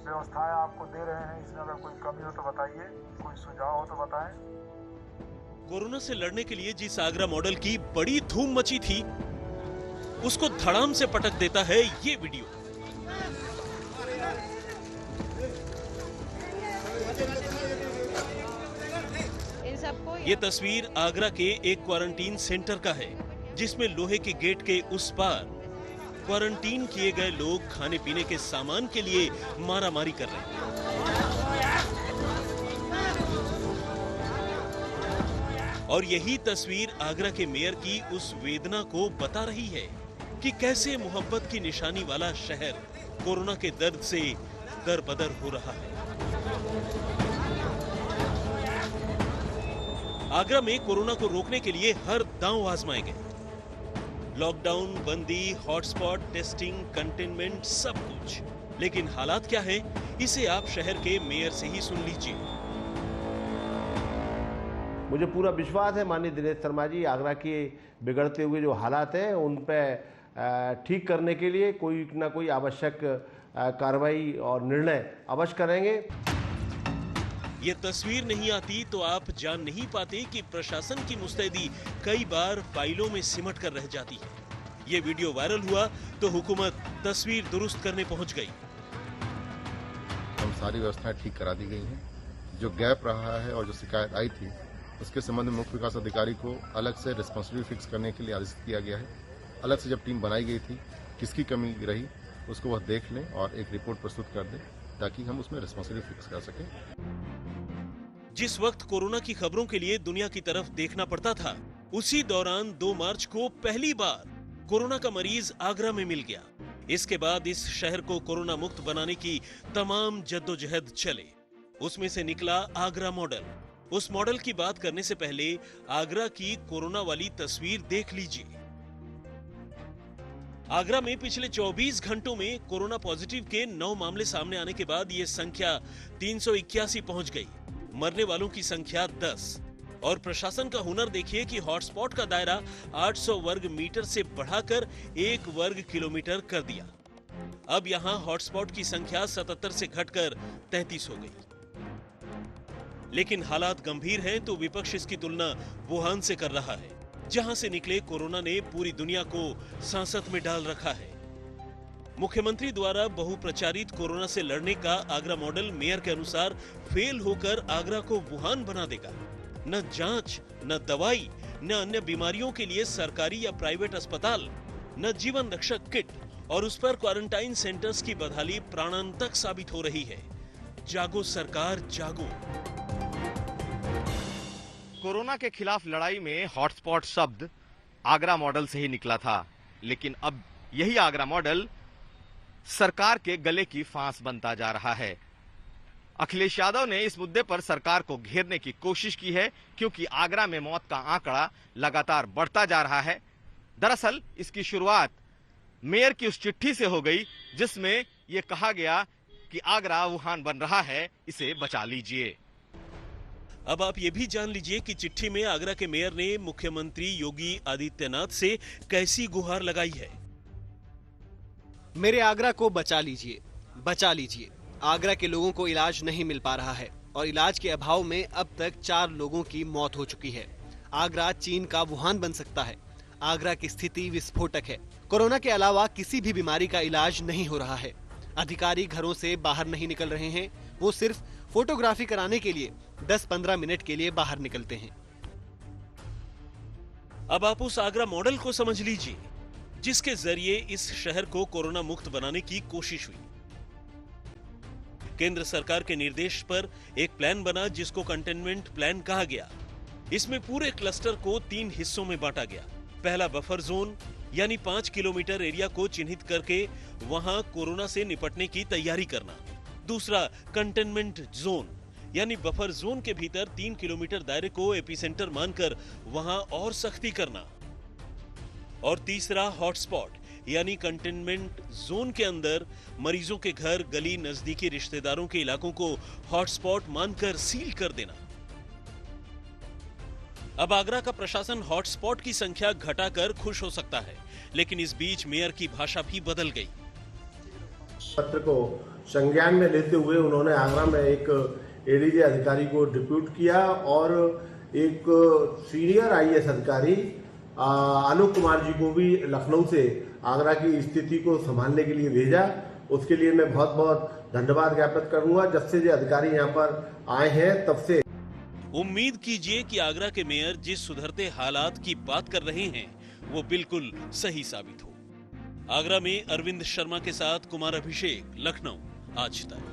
व्यवस्थाएं आपको दे रहे हैं, इसमें अगर कोई कमी हो तो बताइए, कोई सुझाव हो तो बताएं। कोरोना से लड़ने के लिए जिस आगरा मॉडल की बड़ी धूम मची थी, उसको धड़ाम से पटक देता है ये वीडियो। ये तस्वीर आगरा के एक क्वारंटीन सेंटर का है, जिसमें लोहे के गेट के उस पार क्वारंटीन किए गए लोग खाने पीने के सामान के लिए मारामारी कर रहे हैं। और यही तस्वीर आगरा के मेयर की उस वेदना को बता रही है कि कैसे मोहब्बत की निशानी वाला शहर कोरोना के दर्द से दरबदर हो रहा है। आगरा में कोरोना को रोकने के लिए हर दांव आजमाए गए। लॉकडाउन, बंदी, हॉटस्पॉट, टेस्टिंग, कंटेनमेंट, सब कुछ। लेकिन हालात क्या है, इसे आप शहर के मेयर से ही सुन लीजिए। मुझे पूरा विश्वास है माननीय दिनेश शर्मा जी आगरा के बिगड़ते हुए जो हालात हैं उन पर ठीक करने के लिए कोई ना कोई आवश्यक कार्रवाई और निर्णय अवश्य करेंगे। ये तस्वीर नहीं आती तो आप जान नहीं पाते कि प्रशासन की मुस्तैदी कई बार फाइलों में सिमट कर रह जाती है। ये वीडियो वायरल हुआ तो हुकूमत तस्वीर दुरुस्त करने पहुंच गई। हम सारी व्यवस्थाएं ठीक करा दी गई हैं। जो गैप रहा है और जो शिकायत आई थी उसके संबंध में मुख्य विकास अधिकारी को अलग से रिस्पांसिबिलिटी फिक्स करने के लिए आदेशित किया गया है। अलग से जब टीम बनाई गई थी, किसकी कमी रही उसको वह देख लें और एक रिपोर्ट प्रस्तुत कर दें ताकि हम उसमें रिस्पांसिबिलिटी फिक्स कर सकें। जिस वक्त कोरोना की खबरों के लिए दुनिया की तरफ देखना पड़ता था, उसी दौरान 2 मार्च को पहली बार कोरोना का मरीज आगरा में मिल गया। इसके बाद इस शहर को कोरोना मुक्त बनाने की तमाम जद्दोजहद चले। उसमें से निकला आगरा मॉडल। उस मॉडल की बात करने से पहले आगरा की कोरोना वाली तस्वीर देख लीजिए। आगरा में पिछले 24 घंटों में कोरोना पॉजिटिव के 9 मामले सामने आने के बाद ये संख्या 381 पहुंच गई। मरने वालों की संख्या 10। और प्रशासन का हुनर देखिए कि हॉटस्पॉट का दायरा 800 वर्ग मीटर से बढ़ाकर 1 वर्ग किलोमीटर कर दिया। अब यहां हॉटस्पॉट की संख्या 77 से घटकर 33 हो गई। लेकिन हालात गंभीर हैं तो विपक्ष इसकी तुलना वुहान से कर रहा है, जहां से निकले कोरोना ने पूरी दुनिया को सांसत में डाल रखा है। मुख्यमंत्री द्वारा बहुप्रचारित कोरोना से लड़ने का आगरा मॉडल मेयर के अनुसार फेल होकर आगरा को वुहान बना देगा। न जांच, न दवाई, न अन्य बीमारियों के लिए सरकारी या प्राइवेट अस्पताल, न जीवन रक्षक किट, और उस पर क्वारंटाइन सेंटर्स की बदहाली प्राणांतक साबित हो रही है। जागो सरकार, जागो। कोरोना के खिलाफ लड़ाई में हॉटस्पॉट शब्द आगरा मॉडल से ही निकला था, लेकिन अब यही आगरा मॉडल सरकार के गले की फांस बनता जा रहा है। अखिलेश यादव ने इस मुद्दे पर सरकार को घेरने की कोशिश की है, क्योंकि आगरा में मौत का आंकड़ा लगातार बढ़ता जा रहा है। दरअसल इसकी शुरुआत मेयर की उस चिट्ठी से हो गई जिसमें यह कहा गया कि आगरा वुहान बन रहा है, इसे बचा लीजिए। अब आप ये भी जान लीजिए कि चिट्ठी में आगरा के मेयर ने मुख्यमंत्री योगी आदित्यनाथ से कैसी गुहार लगाई है। मेरे आगरा को बचा लीजिए, बचा लीजिए। आगरा के लोगों को इलाज नहीं मिल पा रहा है और इलाज के अभाव में अब तक 4 लोगों की मौत हो चुकी है। आगरा चीन का वुहान बन सकता है। आगरा की स्थिति विस्फोटक है। कोरोना के अलावा किसी भी बीमारी का इलाज नहीं हो रहा है। अधिकारी घरों से बाहर नहीं निकल रहे हैं, वो सिर्फ फोटोग्राफी कराने के लिए 10-15 मिनट के लिए बाहर निकलते हैं। अब आप उस आगरा मॉडल को समझ लीजिए जिसके जरिए इस शहर को कोरोना मुक्त बनाने की कोशिश हुई। केंद्र सरकार के निर्देश पर एक प्लान बना जिसको कंटेनमेंट प्लान कहा गया। इसमें पूरे क्लस्टर को 3 हिस्सों में बांटा गया। पहला बफर जोन, यानी 5 किलोमीटर एरिया को चिन्हित करके वहां कोरोना से निपटने की तैयारी करना। दूसरा कंटेनमेंट जोन, यानी बफर जोन के भीतर 3 किलोमीटर दायरे को एपिसेंटर मानकर वहां और सख्ती करना। और तीसरा हॉटस्पॉट, यानी कंटेनमेंट जोन के अंदर मरीजों के घर, गली, नजदीकी रिश्तेदारों के इलाकों को हॉटस्पॉट मानकर सील कर देना। अब आगरा का प्रशासन हॉटस्पॉट की संख्या घटाकर खुश हो सकता है, लेकिन इस बीच मेयर की भाषा भी बदल गई। पत्र को संज्ञान में लेते हुए उन्होंने आगरा में एक एडीजे अधिकारी को डिप्यूट किया और एक सीनियर आईएएस अधिकारी आलोक कुमार जी को भी लखनऊ से आगरा की स्थिति को संभालने के लिए भेजा। उसके लिए मैं बहुत बहुत धन्यवाद ज्ञापित करूंगा। जब से ये अधिकारी यहाँ पर आए हैं तब से उम्मीद कीजिए कि आगरा के मेयर जिस सुधरते हालात की बात कर रहे हैं वो बिल्कुल सही साबित हो। आगरा में अरविंद शर्मा के साथ कुमार अभिषेक, लखनऊ, आज तक।